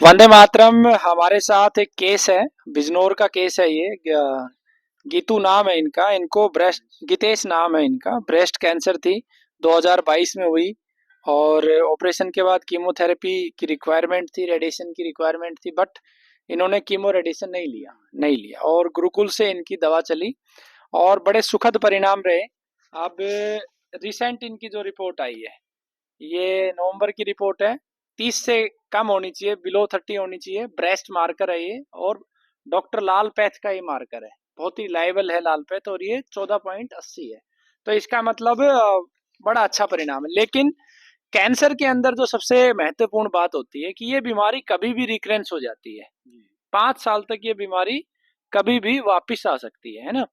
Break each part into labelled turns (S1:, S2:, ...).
S1: वंदे मातरम। हमारे साथ एक केस है, बिजनौर का केस है ये। गीतू नाम है इनका, इनको ब्रेस्ट गीतेश नाम है इनका। ब्रेस्ट कैंसर थी, 2022 में हुई। और ऑपरेशन के बाद कीमोथेरेपी की रिक्वायरमेंट थी, रेडिएशन की रिक्वायरमेंट थी, बट इन्होंने कीमो रेडिएशन नहीं लिया और गुरुकुल से इनकी दवा चली और बड़े सुखद परिणाम रहे। अब रिसेंट इनकी जो रिपोर्ट आई है, ये नवंबर की रिपोर्ट है। 30 से कम होनी चाहिए, बिलो 30 होनी चाहिए। ब्रेस्ट मार्कर है ये, और डॉक्टर लाल पैथ का ये मार्कर है। बहुत ही लाइबल है लाल पैथ, और ये 14.80 है। तो इसका मतलब बड़ा अच्छा परिणाम है। लेकिन कैंसर के अंदर जो सबसे महत्वपूर्ण बात होती है कि ये बीमारी कभी भी रिकरेंस हो जाती है। 5 साल तक ये बीमारी कभी भी वापिस आ सकती है ना।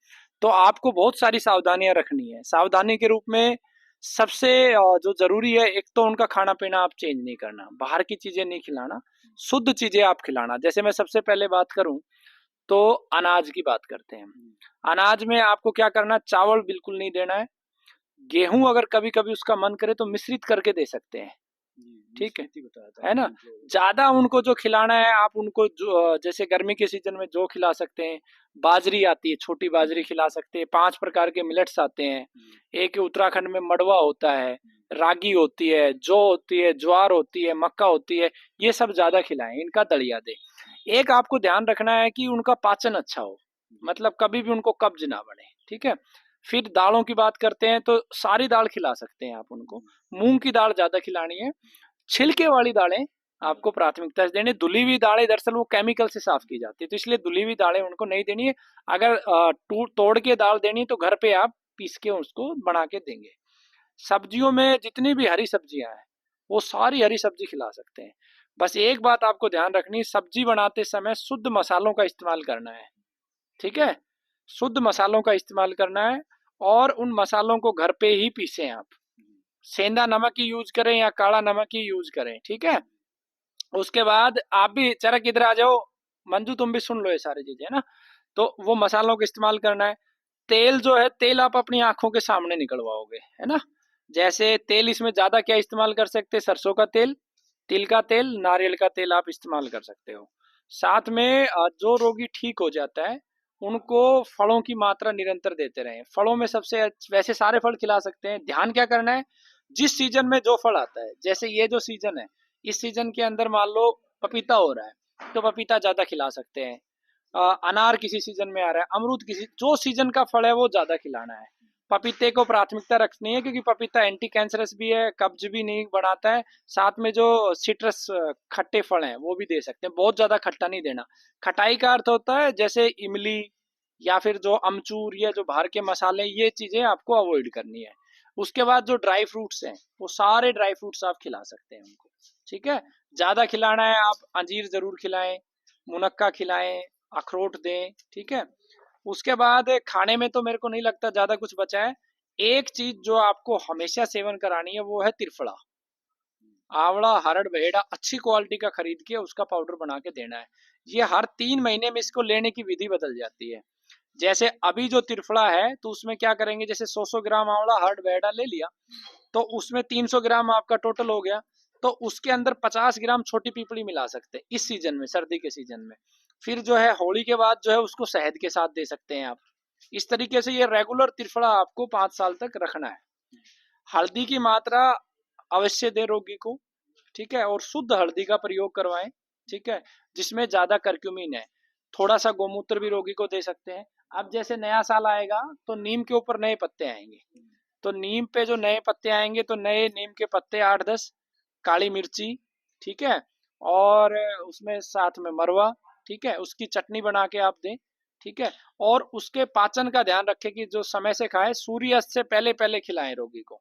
S1: तो आपको बहुत सारी सावधानियां रखनी है। सावधानी के रूप में सबसे जो जरूरी है, एक तो उनका खाना पीना आप चेंज नहीं करना, बाहर की चीजें नहीं खिलाना, शुद्ध चीजें आप खिलाना। जैसे मैं सबसे पहले बात करूं तो अनाज की बात करते हैं। अनाज में आपको क्या करना, चावल बिल्कुल नहीं देना है। गेहूं अगर कभी कभी उसका मन करे तो मिश्रित करके दे सकते हैं, ठीक है ना। ज्यादा उनको जो खिलाना है, आप उनको जो जैसे गर्मी के सीजन में जो खिला सकते हैं, बाजरी आती है, छोटी बाजरी खिला सकते हैं। 5 प्रकार के मिलेट्स आते हैं। एक उत्तराखंड में मड़वा होता है, रागी होती है, जौ होती है, ज्वार होती है, मक्का होती है। ये सब ज्यादा खिलाएं, इनका दलिया दे। एक आपको ध्यान रखना है कि उनका पाचन अच्छा हो, मतलब कभी भी उनको कब्ज ना बढ़े, ठीक है। फिर दालों की बात करते हैं तो सारी दाल खिला सकते हैं आप उनको। मूंग की दाल ज्यादा खिलानी है। छिलके वाली दालें आपको प्राथमिकता से देनी। धुली हुई दालें दरअसल वो केमिकल से साफ की जाती है, तो इसलिए धुली हुई दालें उनको नहीं देनी है। अगर तोड़ के दाल देनी है तो घर पे आप पीस के उसको बना के देंगे। सब्जियों में जितनी भी हरी सब्जियां हैं, वो सारी हरी सब्जी खिला सकते हैं। बस एक बात आपको ध्यान रखनी, सब्जी बनाते समय शुद्ध मसालों का इस्तेमाल करना है, ठीक है। शुद्ध मसालों का इस्तेमाल करना है, और उन मसालों को घर पे ही पीसें आप। सेंधा नमक ही यूज करें या काला नमक ही यूज करें, ठीक है। उसके बाद आप भी चरक इधर आ जाओ, मंजू तुम भी सुन लो ये सारी चीजें ना। तो वो मसालों का इस्तेमाल करना है। तेल जो है, तेल आप अपनी आंखों के सामने निकलवाओगे, है ना। जैसे तेल इसमें ज्यादा क्या इस्तेमाल कर सकते हैं, सरसों का तेल, तिल का तेल, नारियल का तेल आप इस्तेमाल कर सकते हो। साथ में जो रोगी ठीक हो जाता है उनको फलों की मात्रा निरंतर देते रहें। फलों में सबसे वैसे सारे फल खिला सकते हैं। ध्यान क्या करना है, जिस सीजन में जो फल आता है, जैसे ये जो सीजन है, इस सीजन के अंदर मान लो पपीता हो रहा है तो पपीता ज्यादा खिला सकते हैं। अनार किसी सीजन में आ रहा है, अमरूद किसी, जो सीजन का फल है वो ज्यादा खिलाना है। पपीते को प्राथमिकता रखनी है, क्योंकि पपीता एंटी कैंसरस भी है, कब्ज भी नहीं बढ़ाता है। साथ में जो सिट्रस खट्टे फल हैं वो भी दे सकते हैं। बहुत ज्यादा खट्टा नहीं देना। खटाई का अर्थ होता है जैसे इमली या फिर जो अमचूर, या जो बाहर के मसाले, ये चीजें आपको अवॉइड करनी है। उसके बाद जो ड्राई फ्रूट्स हैं, वो सारे ड्राई फ्रूट्स आप खिला सकते हैं उनको, ठीक है। ज्यादा खिलाना है आप अंजीर जरूर खिलाएं, मुनक्का खिलाएं, अखरोट दें, ठीक है। उसके बाद खाने में तो मेरे को नहीं लगता ज्यादा कुछ बचा है। एक चीज जो आपको हमेशा सेवन करानी है वो है त्रिफला। आंवला, हरड़, बहेड़ा अच्छी क्वालिटी का खरीद के उसका पाउडर बना के देना है। ये हर 3 महीने में इसको लेने की विधि बदल जाती है। जैसे अभी जो त्रिफला है तो उसमें क्या करेंगे, जैसे 100 ग्राम आंवला, हरड़, बहेड़ा ले लिया, तो उसमें 300 ग्राम आपका टोटल हो गया। तो उसके अंदर 50 ग्राम छोटी पीपली मिला सकते हैं इस सीजन में, सर्दी के सीजन में। फिर जो है होली के बाद जो है उसको शहद के साथ दे सकते हैं आप। इस तरीके से ये रेगुलर त्रिफला आपको 5 साल तक रखना है। हल्दी की मात्रा अवश्य दे रोगी को, ठीक है, और शुद्ध हल्दी का प्रयोग करवाएं, ठीक है, जिसमें ज्यादा करक्यूमिन है। थोड़ा सा गोमूत्र भी रोगी को दे सकते हैं। अब जैसे नया साल आएगा तो नीम के ऊपर नए पत्ते आएंगे, तो नीम पे जो नए पत्ते आएंगे तो नए नीम के पत्ते 8-10, काली मिर्ची, ठीक है, और उसमें साथ में मरवा, ठीक है, उसकी चटनी बना के आप दें, ठीक है। और उसके पाचन का ध्यान रखें कि जो समय से खाए, सूर्यास्त से पहले पहले खिलाएं रोगी को।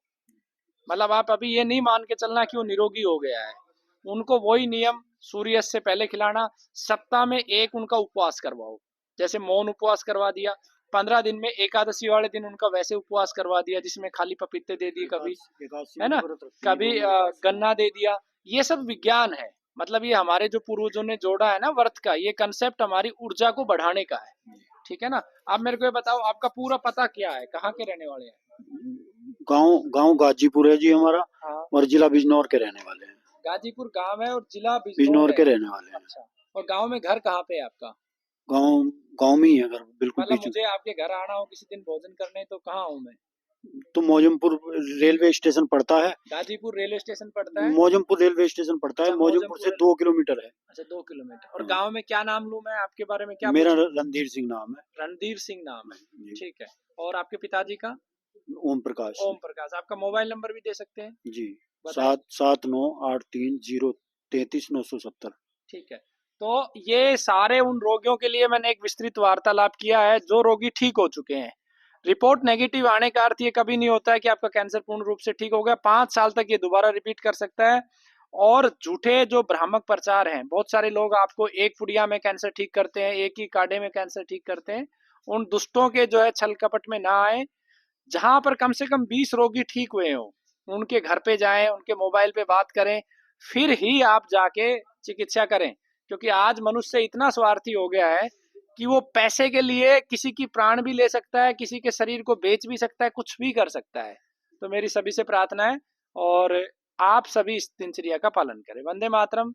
S1: मतलब आप अभी ये नहीं मान के चलना कि वो निरोगी हो गया है, उनको वही नियम, सूर्यास्त से पहले खिलाना। सप्ताह में एक उनका उपवास करवाओ, जैसे मौन उपवास करवा दिया। 15 दिन में एकादशी वाले दिन उनका वैसे उपवास करवा दिया, जिसमें खाली पपीते दे दिए कभी, है ना, कभी गन्ना दे दिया। ये सब विज्ञान है। मतलब ये हमारे जो पूर्वजों ने जोड़ा है ना व्रत का, ये कंसेप्ट हमारी ऊर्जा को बढ़ाने का है, ठीक है ना। आप मेरे को ये बताओ, आपका पूरा पता क्या है, कहाँ के रहने वाले हैं।
S2: गांव गांव गाजीपुर है जी हमारा,
S1: हाँ,
S2: और जिला बिजनौर के रहने वाले हैं।
S1: गाजीपुर गांव है और जिला बिजनौर
S2: बिजनौर
S1: है।
S2: के रहने वाले हैं।
S1: अच्छा, और गांव में घर कहाँ पे है आपका?
S2: गांव गांव में ही है घर, बिल्कुल
S1: मतलब
S2: बीच में।
S1: मुझे आपके घर आना हो किसी दिन भोजन करने तो कहाँ हूँ मैं?
S2: तो मौजमपुर रेलवे स्टेशन पड़ता है।
S1: गाजीपुर रेलवे स्टेशन पड़ता है।
S2: मौजमपुर रेलवे स्टेशन पड़ता है,
S1: अच्छा,
S2: मौजमपुर से
S1: मौजमपुर।
S2: 2 किलोमीटर है।
S1: अच्छा, 2 किलोमीटर। और
S2: हाँ।
S1: गांव में क्या नाम लूँ मैं, आपके बारे में क्या
S2: मेरा
S1: पूछूं?
S2: रणधीर सिंह नाम है।
S1: रणधीर सिंह नाम है।
S2: जी।
S1: ठीक है। और आपके पिताजी का?
S2: ओम प्रकाश।
S1: ओम प्रकाश। आपका मोबाइल नंबर भी दे सकते हैं?
S2: जी।
S1: बताएं।
S2: 7798303370।
S1: ठीक है। तो ये सारे उन रोगियों के लिए मैंने एक विस्तृत वार्तालाप किया है जो रोगी ठीक हो चुके हैं। रिपोर्ट नेगेटिव आने का अर्थ ये कभी नहीं होता है कि आपका कैंसर पूर्ण रूप से ठीक हो गया। 5 साल तक ये दोबारा रिपीट कर सकता है। और झूठे जो भ्रामक प्रचार हैं, बहुत सारे लोग आपको एक पुड़िया में कैंसर ठीक करते हैं, एक ही काढ़े में कैंसर ठीक करते हैं। उन दुष्टों के जो है छल कपट में ना आए। जहां पर कम से कम 20 रोगी ठीक हुए हो, उनके घर पे जाएं, उनके मोबाइल पे बात करें, फिर ही आप जाके चिकित्सा करें। क्योंकि आज मनुष्य इतना स्वार्थी हो गया है कि वो पैसे के लिए किसी की प्राण भी ले सकता है, किसी के शरीर को बेच भी सकता है, कुछ भी कर सकता है। तो मेरी सभी से प्रार्थना है, और आप सभी इस दिनचर्या का पालन करें। वंदे मातरम।